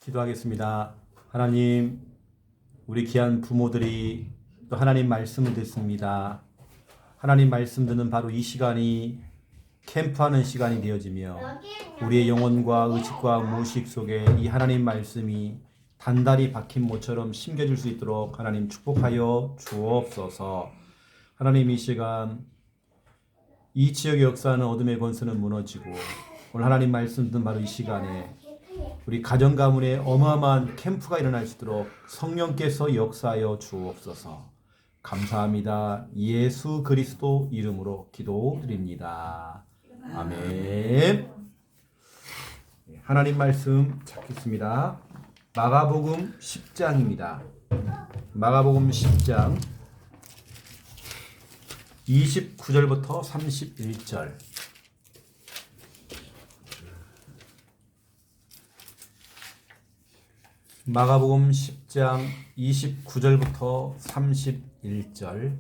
기도하겠습니다. 하나님, 우리 귀한 부모들이 또 하나님 말씀을 듣습니다. 하나님 말씀 듣는 바로 이 시간이 캠프하는 시간이 되어지며 우리의 영혼과 의식과 무의식 속에 이 하나님 말씀이 단단히 박힌 모처럼 심겨질 수 있도록 하나님 축복하여 주옵소서. 하나님, 이 시간 이 지역의 역사는 어둠의 권세는 무너지고 오늘 하나님 말씀 듣는 바로 이 시간에 우리 가정 가문에 어마어마한 캠프가 일어날 수 있도록 성령께서 역사하여 주옵소서. 감사합니다. 예수 그리스도 이름으로 기도드립니다. 아멘. 하나님 말씀 찾겠습니다. 마가복음 10장입니다. 마가복음 10장 29절부터 31절. 마가복음 10장 29절부터 31절.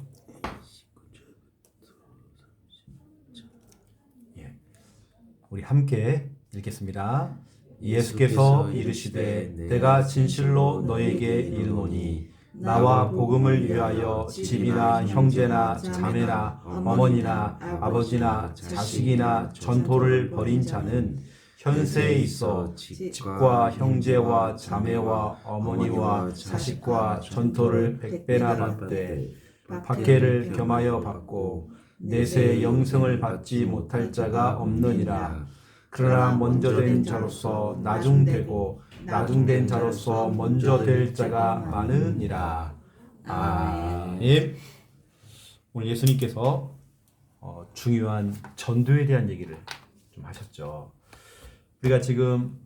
우리 함께 읽겠습니다. 예수께서 이르시되 내가 진실로 너에게 이르노니 나와 복음을 위하여 집이나 형제나 자매나 어머니나 아버지나 자식이나 전토를 벌인 자는 현세에 있어 집과 형제와 자매와 어머니와 자식과 전토를 100배나 받되 박해를 겸하여 받고 내세 영생을 받지 못할 자가 없느니라. 그러나 먼저 된 자로서 나중되고 나중된 자로서 먼저 될 자가 많으니라. 아멘. 오늘 예수님께서 중요한 전도에 대한 얘기를 좀 하셨죠. 우리가 지금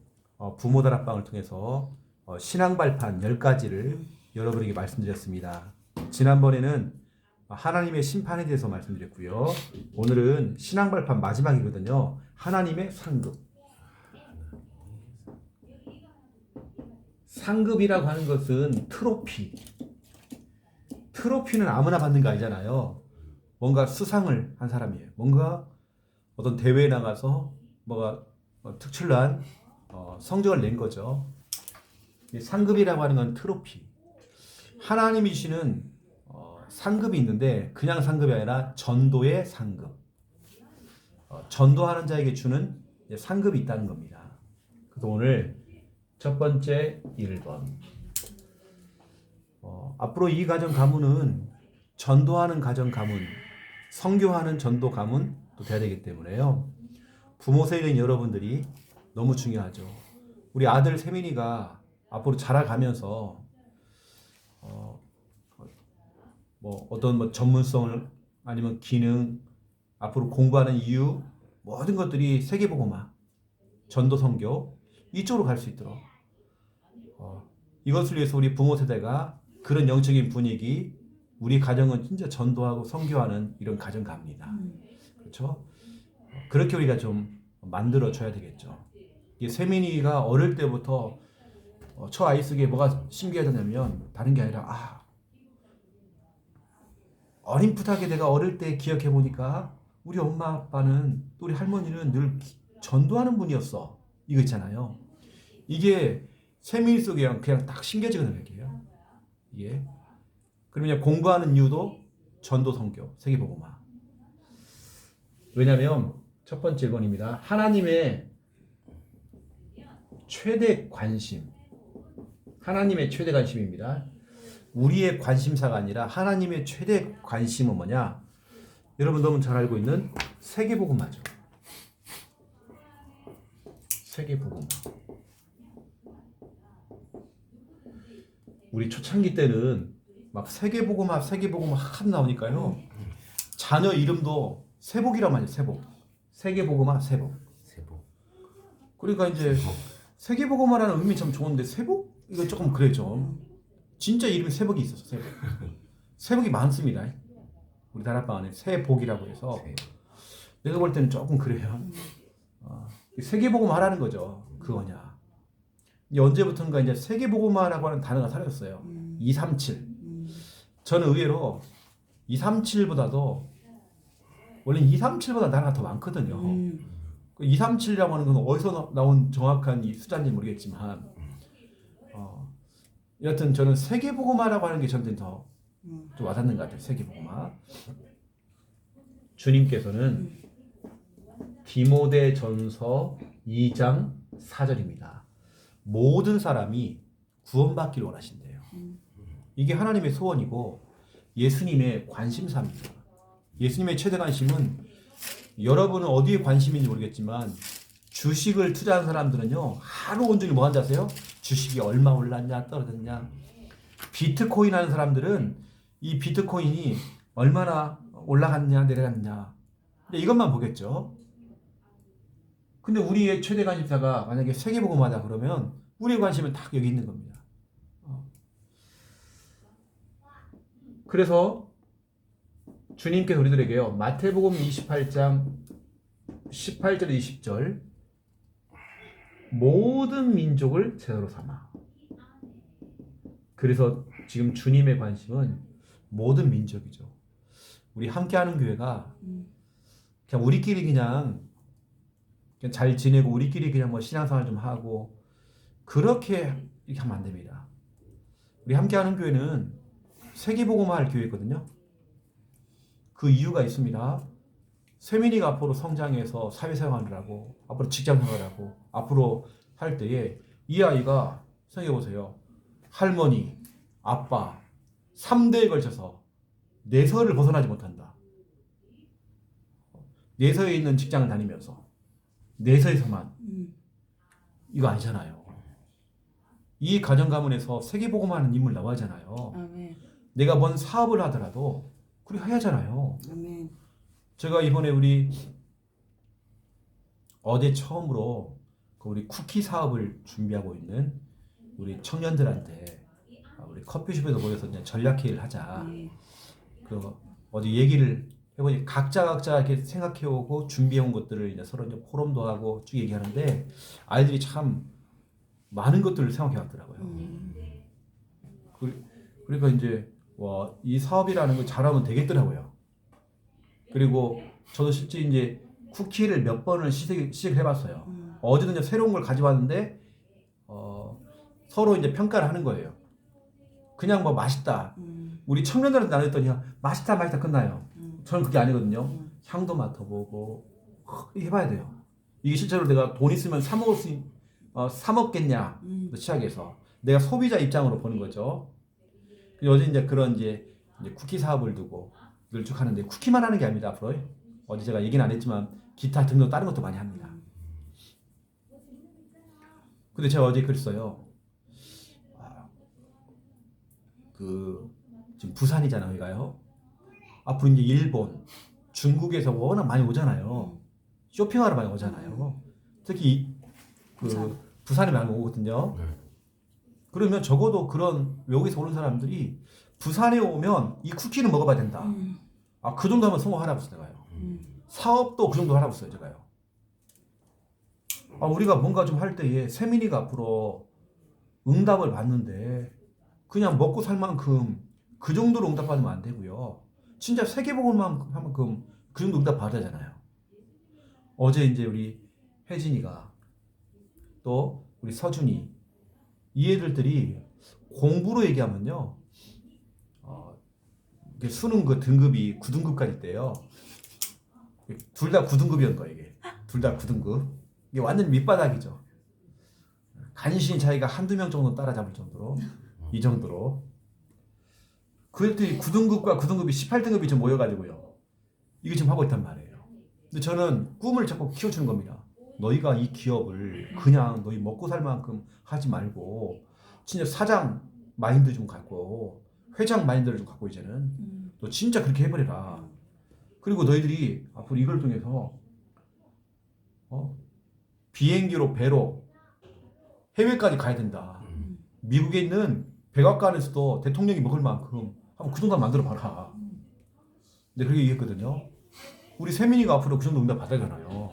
부모 다락방을 통해서 신앙 발판 10가지를 여러분에게 말씀드렸습니다. 지난번에는 하나님의 심판에 대해서 말씀드렸고요. 오늘은 신앙 발판 마지막이거든요. 하나님의 상급. 상급이라고 하는 것은 트로피. 트로피는 아무나 받는 거 아니잖아요. 뭔가 수상을 한 사람이에요. 뭔가 어떤 대회에 나가서 뭐가 특출난 성적을 낸 거죠. 상급이라고 하는 건 트로피. 하나님이 주시는 상급이 있는데 그냥 상급이 아니라 전도의 상급. 전도하는 자에게 주는 상급이 있다는 겁니다. 그래서 오늘 첫 번째 1번. 앞으로 이 가정 가문은 전도하는 가정 가문, 선교하는 전도 가문 또 돼야 되기 때문에요. 부모 세대에 있는 여러분들이 너무 중요하죠. 우리 아들 세민이가 앞으로 자라가면서 어떤 전문성을 아니면 기능, 앞으로 공부하는 이유, 모든 것들이 세계복음화, 전도 선교 이쪽으로 갈 수 있도록 이것을 위해서 우리 부모 세대가 그런 영적인 분위기, 우리 가정은 진짜 전도하고 선교하는 이런 가정 갑니다. 그렇죠? 그렇게 우리가 좀 만들어줘야 되겠죠. 이 세민이가 어릴 때부터 저 아이 속에 뭐가 신기하다면 다른 게 아니라 어림풋하게 내가 어릴 때 기억해 보니까 우리 엄마 아빠는 또 우리 할머니는 늘 전도하는 분이었어. 이거 있잖아요. 이게 세민이 속에 그냥 딱 심겨지거든요. 이게. 그러면 공부하는 이유도 전도 선교, 세계복음화. 왜냐하면 첫 번째 1번입니다. 하나님의 최대 관심. 하나님의 최대 관심입니다. 우리의 관심사가 아니라 하나님의 최대 관심은 뭐냐? 여러분 너무 잘 알고 있는 세계복음화죠. 세계복음화. 우리 초창기 때는 막 세계복음화 하도 나오니까요. 자녀 이름도 세복이란 말이에요. 세복. 세계복음화 세복. 그러니까 이제 세계복음화라는 의미 참 좋은데 세복? 이거 조금 그래 좀. 진짜 이름이 세복이 있었어. 세복. 세복이 많습니다. 우리 다락방 안에 세복이라고 해서 내가 볼 때는 조금 그래요. 세계복음화라는 거죠. 그거냐. 이제 언제부턴가 이제 세계복음화라고 하는 단어가 사라졌어요. 237. 저는 의외로 237보다도 원래 237보다 단어가 더 많거든요. 237이라고 하는 건 어디서 나온 정확한 이 숫자인지 모르겠지만 여하튼 저는 세계복음화라고 하는 게 저한테는 더 좀 와닿는 것 같아요. 세계복음화. 주님께서는 디모데전서 2장 4절입니다. 모든 사람이 구원받기를 원하신대요. 이게 하나님의 소원이고 예수님의 관심사입니다. 예수님의 최대 관심은 여러분은 어디에 관심인지 모르겠지만 주식을 투자한 사람들은요 하루 온종일 뭐 한다 하세요? 주식이 얼마 올랐냐 떨어졌냐. 비트코인 하는 사람들은 이 비트코인이 얼마나 올라갔냐 내려갔냐 이것만 보겠죠. 근데 우리의 최대 관심사가 만약에 세계복음화다 그러면 우리의 관심은 딱 여기 있는 겁니다. 그래서 주님께서 우리들에게요 마태복음 28장 18절 20절 모든 민족을 제자로 삼아. 그래서 지금 주님의 관심은 모든 민족이죠. 우리 함께하는 교회가 그냥 우리끼리 그냥 잘 지내고 우리끼리 그냥 뭐 신앙생활 좀 하고 그렇게 이렇게 하면 안 됩니다. 우리 함께하는 교회는 세계복음화할 교회거든요. 그 이유가 있습니다. 세민이가 앞으로 성장해서 사회생활을 하고 앞으로 직장생활을 하고 앞으로 할 때에 이 아이가 생각해보세요. 할머니, 아빠 3대에 걸쳐서 내서를 벗어나지 못한다. 내서에 있는 직장을 다니면서 내서에서만 이거 아니잖아요. 이 가정 가문에서 세계복음화하는 인물 나와야 하잖아요. 아멘. 내가 뭔 사업을 하더라도 그렇게 해야 하잖아요. 아멘. 제가 이번에 우리 어제 처음으로 우리 쿠키 사업을 준비하고 있는 우리 청년들한테 우리 커피숍에서 모여서 그냥 전략회의를 하자. 그 어디 얘기를 해보니 각자 이렇게 생각해오고 준비해온 것들을 이제 서로 이제 포럼도 하고 쭉 얘기하는데 아이들이 참 많은 것들을 생각해왔더라고요. 그러니까 이제 와, 이 사업이라는 거 잘하면 되겠더라고요. 그리고 저도 실제 이제 쿠키를 몇 번을 시식을 해봤어요. 어제는 이제 새로운 걸 가져왔는데 서로 이제 평가를 하는 거예요. 그냥 뭐 맛있다. 우리 청년들한테 나눴더니 맛있다 끝나요. 저는 그게 아니거든요. 향도 맡아보고 해봐야 돼요. 이게 실제로 내가 돈 있으면 사 먹겠냐 시작해서 내가 소비자 입장으로 보는 거죠. 어제 이제 그런 이제 쿠키 사업을 두고 늘 쭉 하는데 쿠키만 하는 게 아닙니다. 앞으로 어제 제가 얘기는 안 했지만 기타 등등 다른 것도 많이 합니다. 근데 제가 어제 그랬어요. 지금 부산이잖아요, 여기가요. 앞으로 이제 일본, 중국에서 워낙 많이 오잖아요. 쇼핑하러 많이 오잖아요. 특히 부산에 많이 오거든요. 그러면 적어도 그런 외국에서 오는 사람들이 부산에 오면 이 쿠키는 먹어봐야 된다. 그 정도 하면 성공하라고 했어요, 제가요. 사업도 그 정도 하라고 했어요, 제가요. 우리가 뭔가 좀 할 때에 세민이가 앞으로 응답을 받는데 그냥 먹고 살 만큼 그 정도로 응답받으면 안 되고요. 진짜 세계복음만 하면 그 정도 응답 받아야 되잖아요. 어제 이제 우리 혜진이가 또 우리 서준이 이 애들들이 공부로 얘기하면요. 수능 그 등급이 9등급까지 있대요. 둘 다 9등급이었던 거예요, 이게. 둘 다 9등급. 이게 완전 밑바닥이죠. 간신히 자기가 한두 명 정도 따라잡을 정도로. 이 정도로. 그 애들이 9등급과 9등급이 18등급이 좀 모여가지고요. 이거 지금 하고 있단 말이에요. 근데 저는 꿈을 자꾸 키워주는 겁니다. 너희가 이 기업을 그냥 너희 먹고 살 만큼 하지 말고 진짜 사장 마인드 좀 갖고 회장 마인드를 좀 갖고 이제는 너 진짜 그렇게 해버려라. 그리고 너희들이 앞으로 이걸 통해서 비행기로 배로 해외까지 가야 된다. 미국에 있는 백악관에서도 대통령이 먹을 만큼 한번 그 정도 만들어 봐라. 근데 그렇게 얘기했거든요. 우리 세민이가 앞으로 그 정도 응답 받아야잖아요.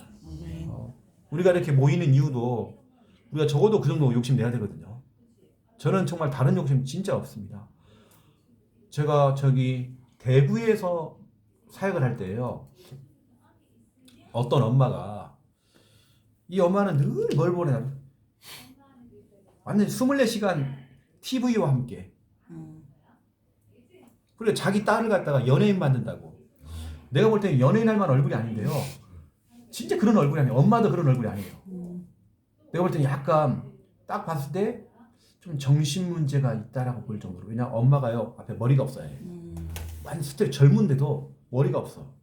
우리가 이렇게 모이는 이유도 우리가 적어도 그 정도 욕심 내야 되거든요. 저는 정말 다른 욕심 진짜 없습니다. 제가 대구에서 사역을 할 때예요. 어떤 엄마가 이 엄마는 늘 뭘 보내냐. 완전히 24시간 TV와 함께. 그리고 자기 딸을 갖다가 연예인 만든다고. 내가 볼 때는 연예인 할 만한 얼굴이 아닌데요. 진짜 그런 얼굴이 아니에요. 엄마도 그런 얼굴이 아니에요. 내가 볼 때는 약간 딱 봤을 때 좀 정신 문제가 있다라고 볼 정도로. 왜냐 엄마가요 앞에 머리가 없어요. 완전 스트레스 젊은데도 머리가 없어.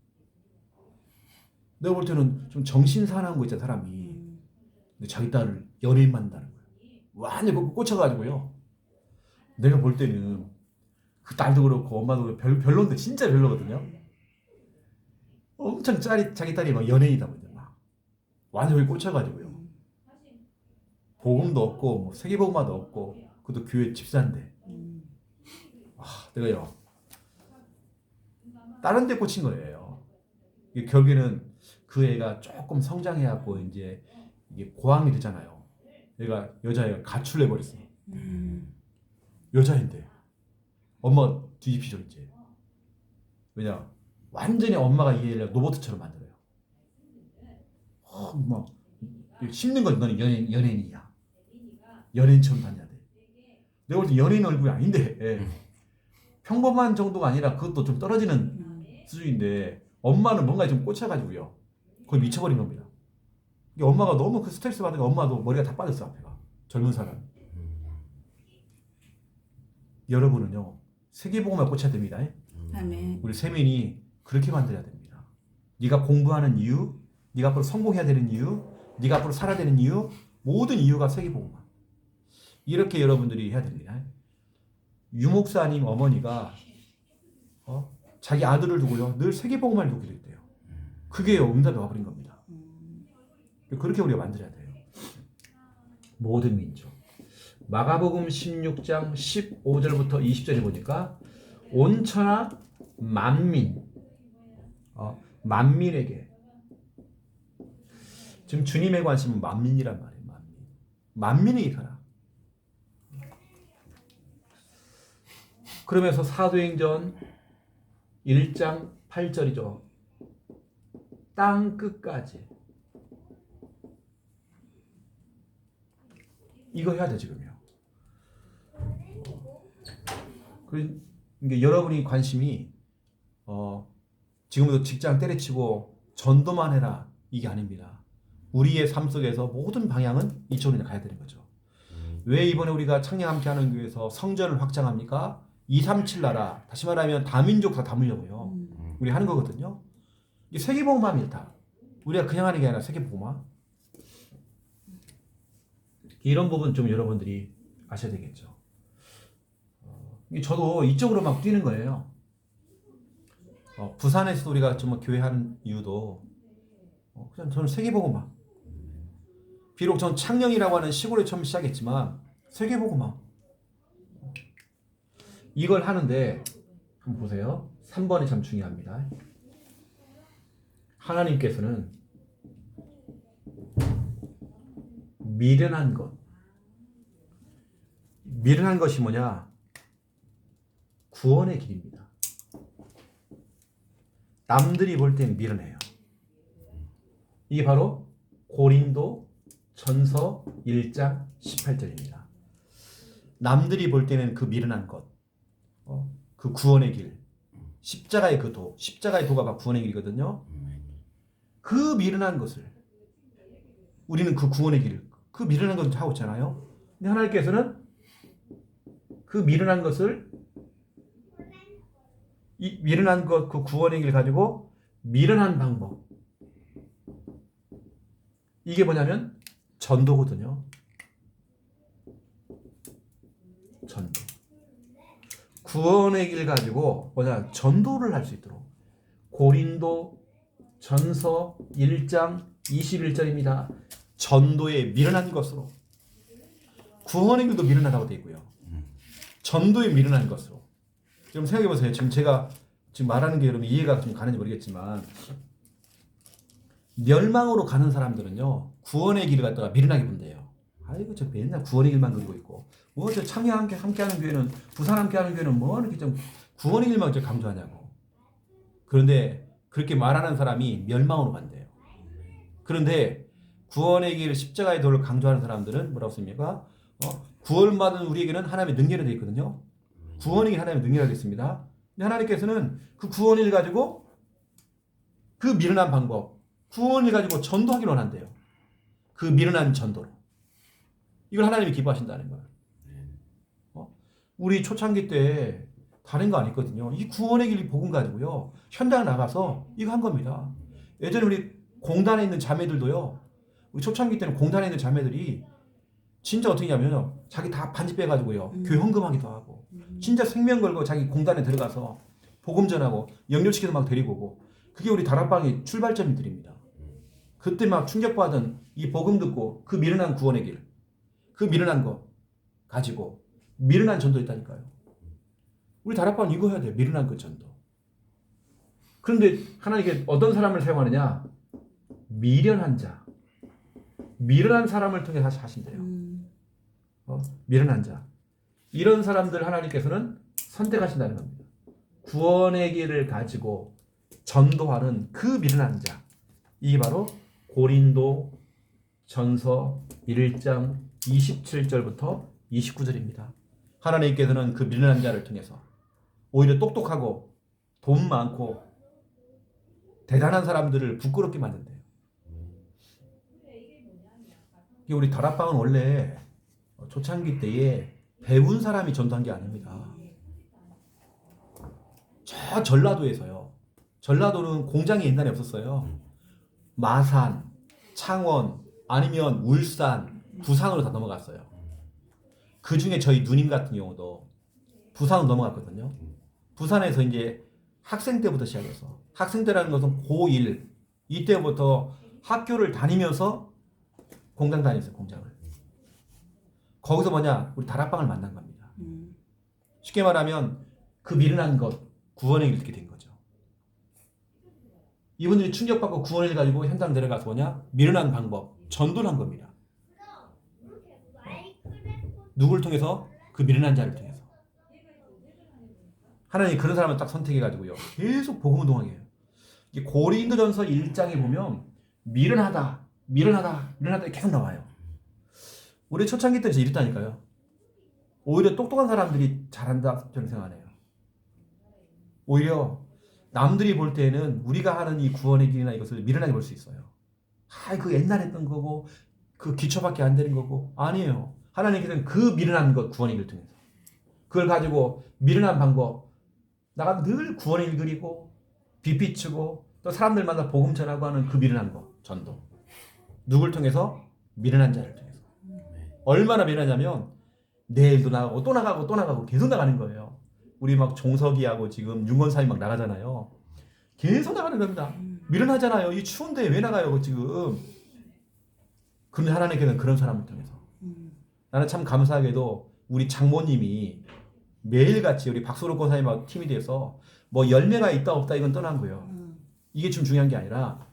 내가 볼 때는 좀 정신 사나운 거 있잖아 사람이. 근데 자기 딸을 연예인 만든다는 거야. 완전 꽂혀가지고요. 내가 볼 때는 그 딸도 그렇고 엄마도 별론데 진짜 별로거든요. 엄청 자기 딸이 막 연예인이다 보니까 막 완전히 꽂혀가지고요. 복음도 없고 뭐 세계복음화도 없고 그것도 교회 집사인데 내가요 다른 데 꽂힌 거예요. 이게 결국에는 그 애가 조금 성장해갖고 이제 이게 고학이 되잖아요. 얘가 여자애가 가출해 버렸어. 여자인데 엄마 뒤집히죠 이제. 왜냐 완전히 엄마가 이 애를 로봇처럼 만들어요. 막 씹는 건 너는 연예인이야. 연예인처럼 다녀야 돼. 내가 볼 때 연예인 얼굴이 아닌데 평범한 정도가 아니라 그것도 좀 떨어지는 수준인데 엄마는 뭔가 좀 꽂혀가지고요. 거의 미쳐버린 겁니다. 이게 엄마가 너무 그 스트레스 받으니까 엄마도 머리가 다 빠졌어 앞에가. 젊은 사람. 여러분은요 세계복음에 꽂혀야 됩니다. 아멘. 우리 세민이 그렇게 만들어야 됩니다. 네가 공부하는 이유, 네가 앞으로 성공해야 되는 이유, 네가 앞으로 살아야 되는 이유, 모든 이유가 세계복음화. 이렇게 여러분들이 해야 됩니다. 유목사님 어머니가 자기 아들을 두고요 늘 세계복음화를 두고 있대요. 그게 응답이 와버린 겁니다. 그렇게 우리가 만들어야 돼요. 모든 민족. 마가복음 16장 15절부터 20절에 보니까 온천하 만민, 만민에게 지금 주님의 관심은 만민이란 말이에요. 만민에게 가라. 그러면서 사도행전 1장 8절이죠. 땅 끝까지. 이거 해야 돼 지금요. 그러니까 여러분이 관심이 지금부터 직장 때려치고 전도만 해라 이게 아닙니다. 우리의 삶 속에서 모든 방향은 이쪽으로 가야 되는 거죠. 왜 이번에 우리가 창녕 함께하는 교회에서 성전을 확장합니까? 237 나라, 다시 말하면 다민족 다 담으려고요. 우리 하는 거거든요. 이게 세계복음화입니다. 우리가 그냥 하는 게 아니라 세계복음화. 이런 부분 좀 여러분들이 아셔야 되겠죠. 저도 이쪽으로 막 뛰는 거예요. 부산에서도 우리가 좀 교회 하는 이유도 그냥 저는 세계복음화. 비록 전 창녕이라고 하는 시골에 처음 시작했지만 세계복음화. 이걸 하는데 한번 보세요. 3번이 참 중요합니다. 하나님께서는 미련한 것. 미련한 것이 뭐냐? 구원의 길입니다. 남들이 볼 땐 미련해요. 이게 바로 고린도 전서 1장 18절입니다. 남들이 볼 때는 그 미련한 것, 그 구원의 길, 십자가의 그 도, 십자가의 도가 막 구원의 길이거든요. 그 미련한 것을 우리는 그 구원의 길을, 그 미련한 것을 하고 있잖아요. 근데 하나님께서는 그 미련한 것을 이 미련한 것, 그 구원의 길 가지고 미련한 방법. 이게 뭐냐면 전도거든요. 전도. 구원의 길 가지고 뭐냐 전도를 할 수 있도록. 고린도 전서 1장 21절입니다. 전도에 미련한 것으로. 구원의 길도 미련하다고 되어 있고요. 전도에 미련한 것으로. 좀 생각해 보세요. 지금 제가 지금 말하는 게 여러분 이해가 좀 가는지 모르겠지만 멸망으로 가는 사람들은요 구원의 길을 갖다가 미련하게 본대요. 아이고 저 맨날 구원의 길만 그리고 있고 뭐 저 창녕 함께하는 교회는 부산 함께하는 교회는 뭐 이렇게 좀 구원의 길만 저 강조하냐고. 그런데 그렇게 말하는 사람이 멸망으로 간대요. 그런데 구원의 길 십자가의 도를 강조하는 사람들은 뭐라고 씁니까? 구원받은 우리에게는 하나님의 능력이 되어 있거든요. 구원이 하나님의 능력이 되어 있습니다. 근데 하나님께서는 그 구원을 가지고 그 미련한 방법, 구원을 가지고 전도하기를 원한대요. 그 미련한 전도로. 이걸 하나님이 기뻐하신다는 거예요. 우리 초창기 때 다른 거 아니거든요. 이 구원의 길 복음 가지고요. 현장 나가서 이거 한 겁니다. 예전에 우리 공단에 있는 자매들도요. 우리 초창기 때는 공단에 있는 자매들이 진짜 어떻게 하면요. 자기 다 반지 빼가지고요. 교회 헌금하기도 하고. 진짜 생명 걸고 자기 공단에 들어가서 복음 전하고 영접시켜서 막 데리고 오고. 그게 우리 다락방의 출발점들입니다. 그때 막 충격받은 이 복음 듣고 그 미련한 구원의 길. 그 미련한 거 가지고 미련한 전도 있다니까요. 우리 다락방은 이거 해야 돼요. 미련한 그 전도. 그런데 하나님께 어떤 사람을 사용하느냐? 미련한 자. 미련한 사람을 통해 하신대요. 미련한 자. 이런 사람들 하나님께서는 선택하신다는 겁니다. 구원의 길을 가지고 전도하는 그 미련한 자. 이게 바로 고린도 전서 1장 27절부터 29절입니다. 하나님께서는 그 미련한 자를 통해서 오히려 똑똑하고 돈 많고 대단한 사람들을 부끄럽게 만든대요. 우리 다락방은 원래 초창기 때에 배운 사람이 전도한 게 아닙니다. 저 전라도에서요. 전라도는 공장이 옛날에 없었어요. 마산, 창원, 아니면 울산, 부산으로 다 넘어갔어요. 그 중에 저희 누님 같은 경우도 부산으로 넘어갔거든요. 부산에서 이제 학생 때부터 시작해서, 학생 때라는 것은 고1 이때부터 학교를 다니면서 공장 다녔어요. 공장을. 거기서 뭐냐, 우리 다락방을 만난 겁니다. 쉽게 말하면 그 미련한 것, 구원의 길을 듣게 된 거죠. 이분들이 충격받고 구원을 가지고 현장 내려가서 뭐냐, 미련한 방법, 전도를 한 겁니다. 누굴 통해서? 그 미련한 자를 통해서. 하나님이 그런 사람을 딱 선택해가지고요. 계속 복음 운동하게 해요. 고린도전서 1장에 보면 미련하다 계속 나와요. 우리 초창기 때는 이랬다니까요. 오히려 똑똑한 사람들이 잘한다 저는 생각해요. 오히려 남들이 볼 때는 우리가 하는 이 구원의 길이나 이것을 미련하게 볼 수 있어요. 그 옛날에 했던 거고 그 기초밖에 안 되는 거고. 아니에요. 하나님께서는 그 미련한 것, 구원의 길을 통해서 그걸 가지고 미련한 방법, 나가 늘 구원의 길 그리고 비비치고 또 사람들 만나 복음 전하고 하는 그 미련한 것, 전도. 누굴 통해서? 미련한 자를 통해서. 얼마나 미련하냐면 내일도 나가고 또 나가고 또 나가고 계속 나가는 거예요. 우리 막 종석이하고 지금 윤건사님 막 나가잖아요. 계속 나가는 겁니다. 미련하잖아요. 이 추운데 왜 나가요 지금. 그런데 하나님께서는 그런 사람을 통해서. 나는 참 감사하게도 우리 장모님이 매일같이 우리 박소록 권사님하고 팀이 돼서 뭐 열매가 있다 없다 이건 떠난 거예요. 이게 지금 중요한 게 아니라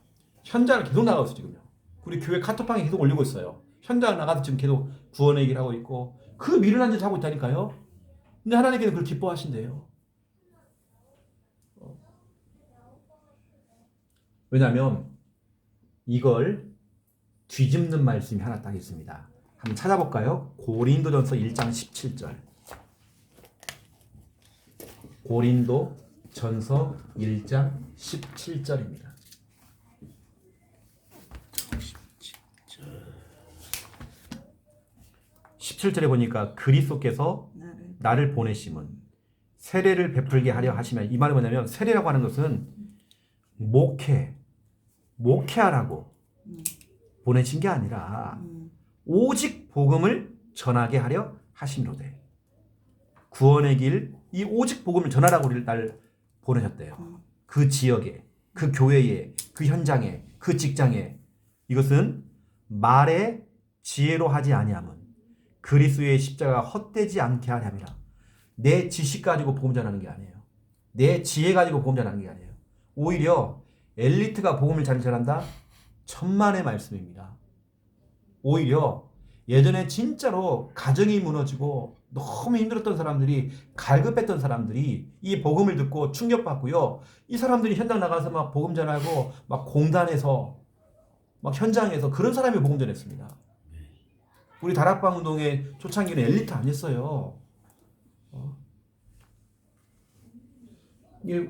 현장을 계속 나가고 있어요. 지금요. 우리 교회 카톡방에 계속 올리고 있어요. 현장 나가서 지금 계속 구원의 얘기를 하고 있고 그 미련한 짓 하고 있다니까요. 근데 하나님께서 그걸 기뻐하신대요. 왜냐하면 이걸 뒤집는 말씀이 하나 딱 있습니다. 한번 찾아볼까요? 고린도전서 1장 17절. 고린도전서 1장 17절입니다. 17절에 보니까 그리스도께서 나를 보내심은 세례를 베풀게 하려 하시면, 이 말은 뭐냐면 세례라고 하는 것은 목회하라고 보내신 게 아니라 오직 복음을 전하게 하려 하심이로되. 구원의 길, 이 오직 복음을 전하라고 우리를 날 보내셨대요. 그 지역에, 그 교회에, 그 현장에, 그 직장에. 이것은 말의 지혜로 하지 아니함은 그리스도의 십자가가 헛되지 않게 하려 함이라. 내 지식 가지고 복음 전하는 게 아니에요. 내 지혜 가지고 복음 전하는 게 아니에요. 오히려 엘리트가 복음을 잘 전한다? 천만의 말씀입니다. 오히려 예전에 진짜로 가정이 무너지고 너무 힘들었던 사람들이, 갈급했던 사람들이 이 복음을 듣고 충격받고요. 이 사람들이 현장 나가서 막 복음 전하고 막 공단에서 막 현장에서 그런 사람이 복음 전했습니다. 우리 다락방 운동의 초창기는 엘리트 아니었어요. 이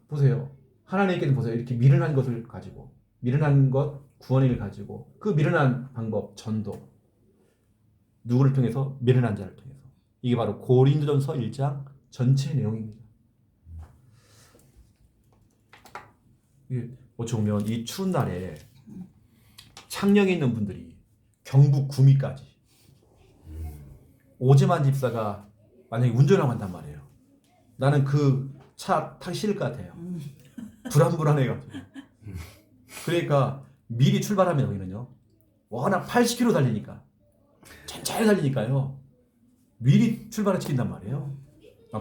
보세요. 하나님께서 보세요. 이렇게 미련한 것을 가지고, 미련한 것 구원을 가지고, 그 미련한 방법 전도, 누구를 통해서? 미련한 자를 통해서. 이게 바로 고린도전서 1장 전체 내용입니다. 어찌 보면 이 추운 날에 창녕에 있는 분들이 경북 구미까지, 오재만 집사가 만약에 운전하고 한단 말이에요. 나는 그 차 타기 싫을 것 같아요. 불안해가지고. 그러니까 미리 출발하면 여기는요, 워낙 80km 달리니까, 천천히 달리니까요, 미리 출발을 시킨단 말이에요.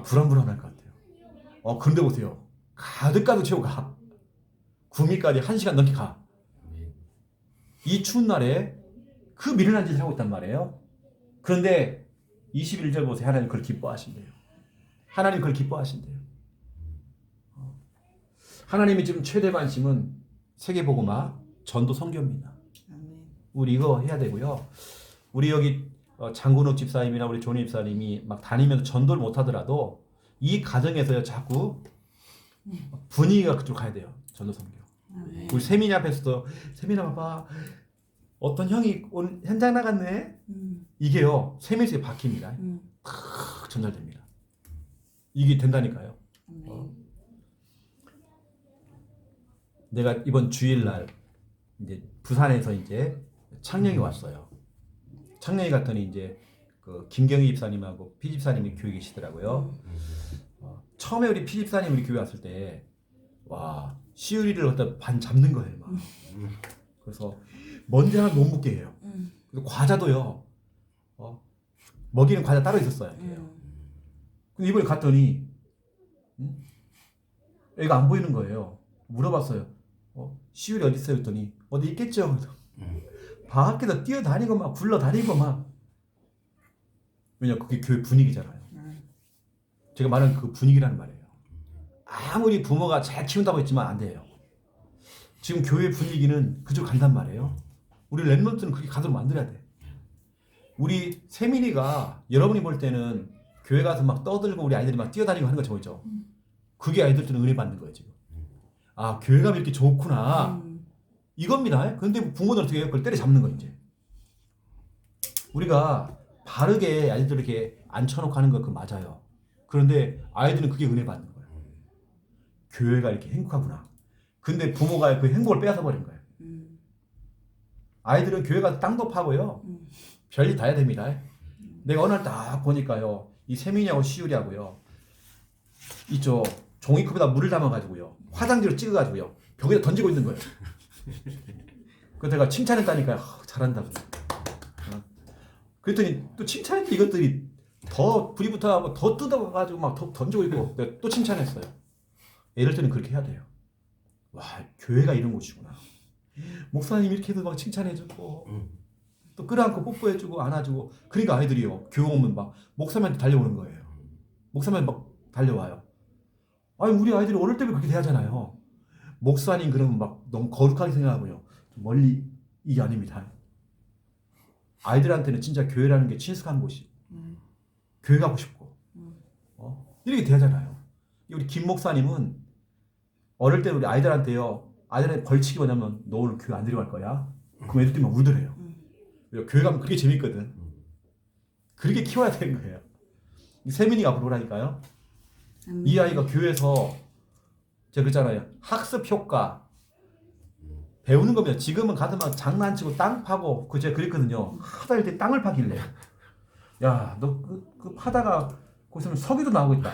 불안할 것 같아요. 그런데 보세요. 가득 채우고 가. 구미까지 1시간 넘게 가. 이 추운 날에 그 미련한 짓을 하고 있단 말이에요. 그런데 21절 보세요. 하나님 그걸 기뻐하신대요. 하나님 그걸 기뻐하신대요. 하나님이 지금 최대 관심은 세계복음화, 전도 선교입니다. 우리 이거 해야 되고요. 우리 여기 장군옥 집사님이나 우리 조니 집사님이 막 다니면서 전도를 못 하더라도 이 가정에서 자꾸 분위기가 그쪽으로 가야 돼요. 전도 선교. 우리 세민이 앞에서도, 세민아 봐봐, 어떤 형이 오늘 현장 나갔네. 이게요, 세민에서 바뀝니다. 전달됩니다. 이게 된다니까요. 내가 이번 주일날 이제 부산에서 이제 창녕에 왔어요. 창녕에 갔더니 이제 그 김경희 집사님하고 피 집사님이 교회 계시더라고요. 처음에 우리 피 집사님 우리 교회 왔을 때, 와, 시우리를 갖다 반 잡는 거예요, 막. 그래서 먼지 하나 못 묻게 해요. 그래서 과자도요, 먹이는 과자 따로 있었어요. 근데 이번에 갔더니 애가 안 보이는 거예요. 물어봤어요. 시우리 어디 있어요? 했더니 어디 있겠죠. 밖에서 뛰어다니고 막 굴러다니고 막. 왜냐, 그게 교회 분위기잖아요. 제가 말하는 그 분위기라는 말이에요. 아무리 부모가 잘 키운다고 했지만 안 돼요. 지금 교회 분위기는 그쪽으로 간단 말이에요. 우리 랩런트는 그렇게 가도록 만들어야 돼. 우리 세민이가 여러분이 볼 때는 교회 가서 막 떠들고 우리 아이들이 막 뛰어다니고 하는 거 보이죠? 그게 아이들한테는 은혜 받는 거예요, 지금. 아, 교회 가면 이렇게 좋구나. 이겁니다. 그런데 부모들 어떻게 해요? 그걸 때려잡는 거예요, 이제. 우리가 바르게 아이들 이렇게 앉혀놓고 하는 거 그거 맞아요. 그런데 아이들은 그게 은혜 받는 거예요. 교회가 이렇게 행복하구나. 근데 부모가 그 행복을 빼앗아 버린 거예요. 아이들은 교회 가서 땅도 파고요. 별일 다 해야 됩니다. 내가 어느 날 딱 보니까요, 이 세민이하고 시율이하고요, 이쪽 종이컵에다 물을 담아가지고요, 화장지로 찍어가지고요, 벽에다 던지고 있는 거예요. 그래서 내가 칭찬했다니까요. 잘한다고. 그랬더니 또 칭찬했는데 이것들이 더 불이 붙어가고 더 뜯어가지고 막 더 던지고 있고, 내가 또 칭찬했어요. 이럴 때는 그렇게 해야 돼요. 와, 교회가 이런 곳이구나. 목사님 이렇게 해도 막 칭찬해주고, 또 끌어안고 뽀뽀해주고 안아주고. 그러니까 아이들이요, 교회 오면 막 목사님한테 달려오는 거예요. 목사님한테 막 달려와요. 아니, 우리 아이들이 어릴 때부터 그렇게 돼야잖아요. 목사님 그러면 막 너무 거룩하게 생각하고요, 좀 멀리. 이게 아닙니다. 아이들한테는 진짜 교회라는 게 친숙한 곳이, 교회 가고 싶고, 이렇게 돼야잖아요. 우리 김 목사님은 어릴 때 우리 아이들한테요, 아이들한테 벌칙이 뭐냐면 너 오늘 교회 안 데려갈 거야. 그럼 애들이 막 울더래요. 교회 가면 그게 재밌거든. 그렇게 키워야 되는 거예요. 세민이가 앞으로 오라니까요. 이 아이가 교회에서 제가 그랬잖아요, 학습 효과 배우는 겁니다. 지금은 가서만 장난치고 땅 파고 그제 그랬거든요. 하다 할 때 땅을 파길래, 야, 너 그 파다가 거기서 석유도 나오고 있다.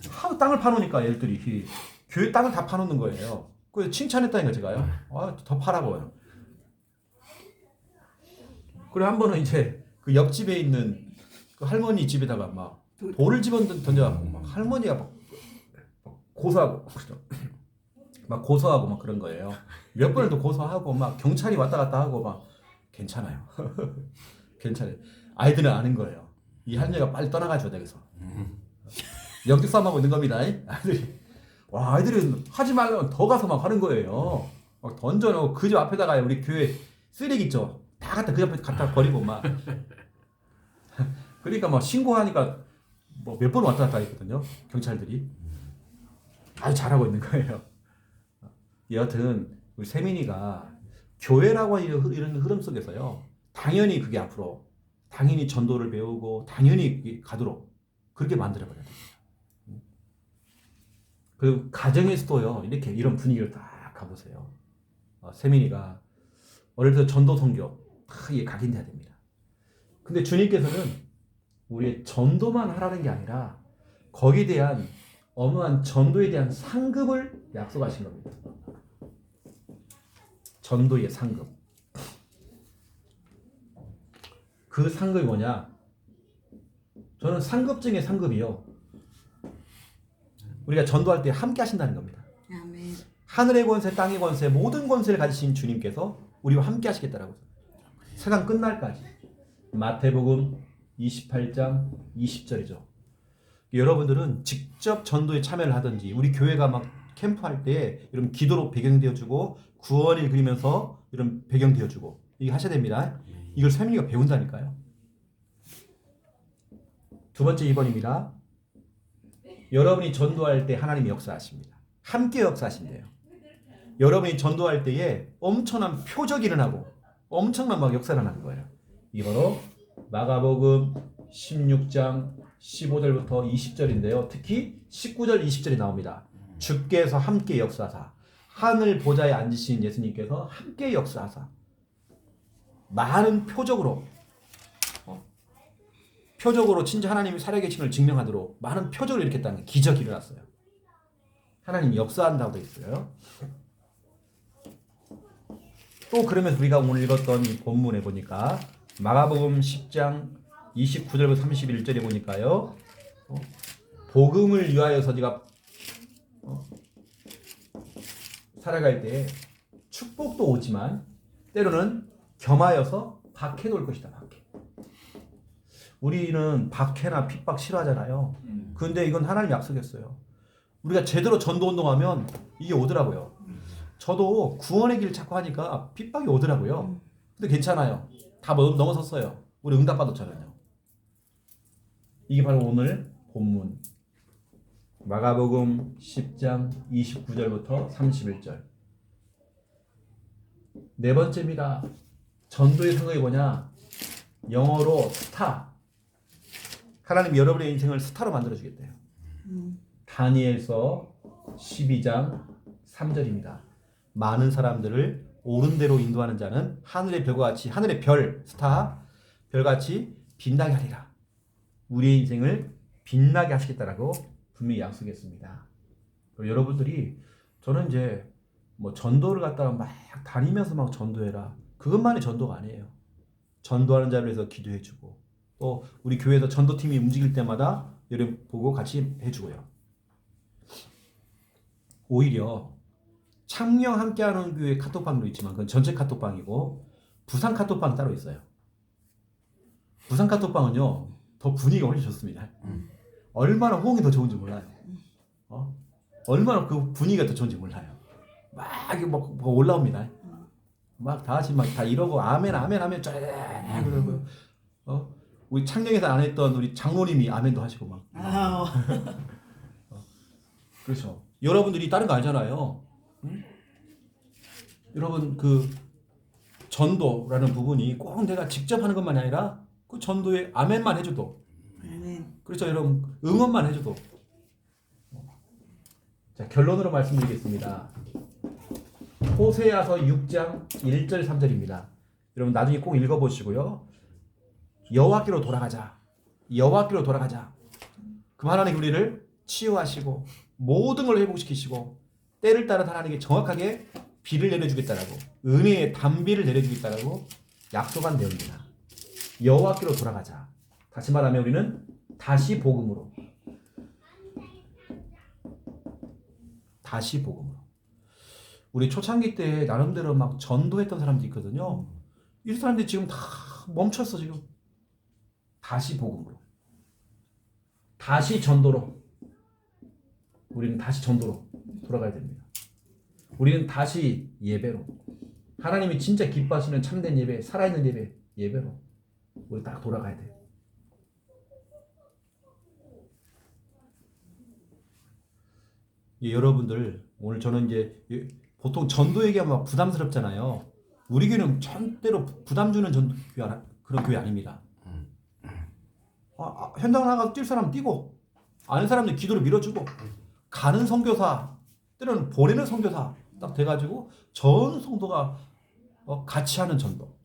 하도 땅을 파놓으니까 얘들이 교회 땅을 다 파놓는 거예요. 그래서 칭찬했다니까 제가요. 더 파라고요. 그래, 한 번은 이제 그 옆집에 있는 그 할머니 집에다가 막 돌을 던져갖고 막 할머니가 막 고소하고 막 고소하고 막 그런 거예요. 몇 번을 또 고소하고 막 경찰이 왔다 갔다 하고 막. 괜찮아요. 괜찮아요. 아이들은 아는 거예요. 이 할머니가 빨리 떠나가지고 여기서 역적 싸움하고 있는 겁니다. 아이들이 하지 말라면 더 가서 막 하는 거예요. 막 던져놓고 그 집 앞에다가 우리 교회 쓰레기 있죠, 다 갖다 그 옆에 갖다 버리고 막 그러니까 막 신고하니까 뭐 몇 번 왔다 갔다 했거든요. 경찰들이 아주 잘하고 있는 거예요. 여하튼 우리 세민이가 교회라고 하는 이런 흐름 속에서요. 당연히 그게 앞으로 당연히 전도를 배우고 당연히 가도록 그렇게 만들어버려야 됩니다. 그리고 가정에서도요. 이렇게 이런 분위기를 딱 가보세요. 세민이가 어릴 때 전도 선교 다 이게 각인돼야 됩니다. 근데 주님께서는 우리의 전도만 하라는 게 아니라 거기에 대한 어마어마한 전도에 대한 상급을 약속하신 겁니다. 전도의 상급. 그 상급이 뭐냐? 저는 상급 중에 상급이요. 우리가 전도할 때 함께 하신다는 겁니다. 아멘. 하늘의 권세, 땅의 권세, 모든 권세를 가지신 주님께서 우리와 함께 하시겠다라고. 세상 끝날까지. 마태복음 28장 20절이죠. 여러분들은 직접 전도에 참여를 하든지 우리 교회가 막 캠프할 때 이런 기도로 배경되어주고 구원을 그리면서 이런 배경되어주고 이게 하셔야 됩니다. 이걸 세민이가 배운다니까요. 두 번째 2번입니다. 여러분이 전도할 때 하나님이 역사하십니다. 함께 역사하신대요. 여러분이 전도할 때에 엄청난 표적이 일어나고 엄청난 막 역사가 나는 거예요. 이거로 마가복음 16장 15절부터 20절인데요. 특히 19절 20절이 나옵니다. 주께서 함께 역사하사 하늘 보좌에 앉으신 예수님께서 함께 역사하사 많은 표적으로 진짜 하나님이 살아계심을 증명하도록 많은 표적을 일으켰다는 기적이 일어났어요. 하나님이 역사한다고 되어 있어요. 또 그러면서 우리가 오늘 읽었던 이 본문에 보니까 마가복음 10장 29절부터 31절에 보니까요. 복음을 위하여서 네가 살아갈 때 축복도 오지만 때로는 겸하여서 박해 놓을 것이다. 박해. 우리는 박해나 핍박 싫어하잖아요. 근데 이건 하나님 약속했어요. 우리가 제대로 전도 운동하면 이게 오더라고요. 저도 구원의 길 자꾸 하니까 핍박이 오더라고요. 근데 괜찮아요. 다 넘어섰어요. 우리 응답받았잖아요. 이게 바로 오늘 본문 마가복음 10장 29절부터 31절. 네 번째입니다. 전도의 상급이 뭐냐? 영어로 스타. 하나님 여러분의 인생을 스타로 만들어주겠대요. 다니엘서 12장 3절입니다. 많은 사람들을 옳은 대로 인도하는 자는 하늘의 별과 같이 하늘의 별, 스타, 별같이 빛나게 하리라. 우리의 인생을 빛나게 하시겠다라고 분명히 약속했습니다. 여러분들이 저는 이제 뭐 전도를 갖다가 막 다니면서 막 전도해라. 그것만이 전도가 아니에요. 전도하는 자를 위해서 기도해주고 또 우리 교회에서 전도팀이 움직일 때마다 여러분 보고 같이 해주고요. 오히려 창녕 함께하는 교회 카톡방도 있지만 그건 전체 카톡방이고 부산 카톡방 따로 있어요. 부산 카톡방은요 더 분위기가 훨씬 좋습니다. 얼마나 호응이 더 좋은지 몰라요. 얼마나 그 분위기가 더 좋은지 몰라요. 막 올라옵니다. 막 다 같이 막 다 이러고 아멘 아멘 아멘 쫙 그러고 우리 창녕에서 안 했던 우리 장로님이 아멘도 하시고 막. 그렇죠. 여러분들이 다른 거 알잖아요. 응? 여러분 그 전도라는 부분이 꼭 내가 직접 하는 것만이 아니라 그 전도에 아멘만 해줘도 그렇죠. 여러분 응원만 해줘도. 자 결론으로 말씀드리겠습니다. 호세아서 6장 1절 3절입니다. 여러분 나중에 꼭 읽어보시고요. 여호와께로 돌아가자. 여호와께로 돌아가자. 그럼 하나님 우리를 치유하시고 모든 걸 회복시키시고 때를 따라 하나님께 정확하게 비를 내려주겠다라고 은혜의 단비를 내려주겠다라고 약속한 내용입니다. 여호와께로 돌아가자. 다시 말하면 우리는 다시 복음으로 우리 초창기 때 나름대로 막 전도했던 사람들이 있거든요. 이 사람들이 지금 다 멈췄어 지금. 다시 복음으로 다시 전도로 우리는 다시 전도로 돌아가야 됩니다. 우리는 다시 예배로 하나님이 진짜 기뻐하시는 참된 예배, 살아있는 예배, 예배로 우리 딱 돌아가야 돼. 여러분들 오늘 저는 이제 보통 전도 얘기하면 막 부담스럽잖아요. 우리 교회는 절대로 부담 주는 전도 교회 그런 교회 아닙니다. 현장 나가서 뛸 사람 뛰고 아는 사람들 기도를 밀어주고 가는 선교사 때로는 보내는 선교사 딱 돼가지고 전 성도가 같이 하는 전도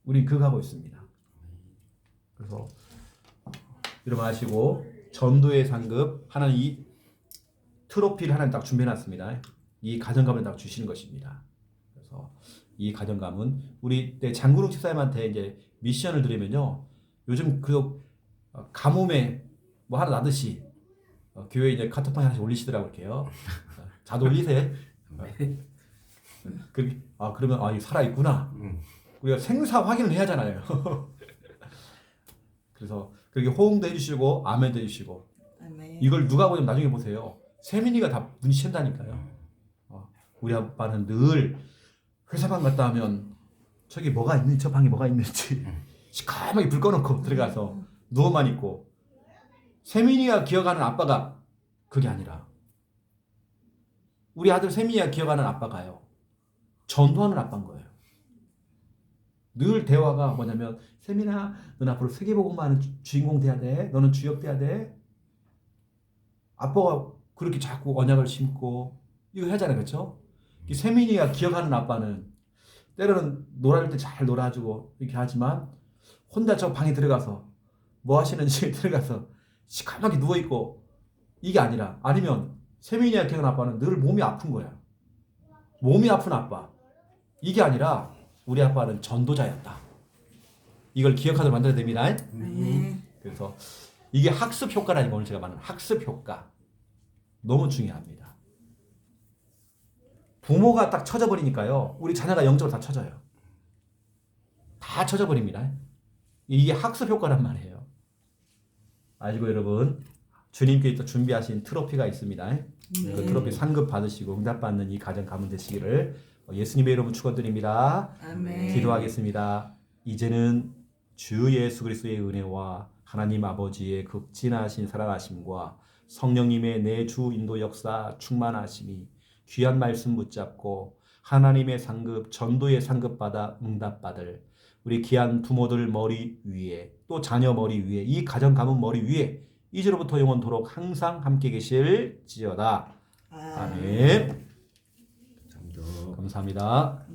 우리 그거 하고 있습니다. 그래서 여러분 아시고 전도의 상급 하나님 이 트로피를 하나님 딱 준비해놨습니다. 이 가정감을 딱 주시는 것입니다. 그래서 이 가정감은 우리 때 장구릉 집사님한테 이제 미션을 드리면요. 요즘 그 가뭄에 뭐 하나 나듯이 교회 이제 카톡방에 하나씩 올리시더라고요. 이렇게요. 자도 올리세요. 그러면 이거 살아 있구나. 우리가 생사 확인을 해야 하잖아요. 그래서 그렇게 호응도 해주시고 아멘도 해주시고 아멘. 이걸 누가 보면 나중에 보세요. 세민이가 다 눈치챈다니까요. 우리 아빠는 늘 회사방 갔다 하면 저기 뭐가 있는지 저 방에 뭐가 있는지 시커멓게 불 꺼놓고 들어가서 누워만 있고 세민이가 기억하는 아빠가 그게 아니라 우리 아들 세민이가 기억하는 아빠가요. 전도하는 아빠인 거예요. 늘 대화가 뭐냐면 세민아 넌 앞으로 세계복음만 하는 주인공 돼야 돼. 너는 주역 돼야 돼. 아빠가 그렇게 자꾸 언약을 심고 이거 하잖아요. 그렇죠? 세민이가 기억하는 아빠는 때로는 놀아줄 때 잘 놀아주고 이렇게 하지만 혼자 저 방에 들어가서 뭐 하시는지 들어가서 시커멓게 누워있고 이게 아니라 아니면 세민이가 기억하는 아빠는 늘 몸이 아픈 거야. 몸이 아픈 아빠. 이게 아니라 우리 아빠는 전도자였다. 이걸 기억하도록 만들어야 됩니다. 그래서 이게 학습 효과라니까 오늘 제가 말하는 학습 효과. 너무 중요합니다. 부모가 딱 쳐져버리니까요. 우리 자녀가 영적으로 다 쳐져요. 다 쳐져버립니다. 이게 학습 효과란 말이에요. 아시고 여러분 주님께서 준비하신 트로피가 있습니다. 그 트로피 상급 받으시고 응답받는 이 가정 가문 되시기를 예수님의 이름으로 축원드립니다. 아멘. 기도하겠습니다. 이제는 주 예수 그리스도의 은혜와 하나님 아버지의 극진하신 사랑하심과 성령님의 내 주 인도 역사 충만하심이 귀한 말씀 붙잡고 하나님의 상급 전도의 상급 받아 응답받을 우리 귀한 부모들 머리 위에 또 자녀 머리 위에 이 가정 가문 머리 위에 이제로부터 영원토록 항상 함께 계실지어다. 아멘. 감사합니다. 감사합니다.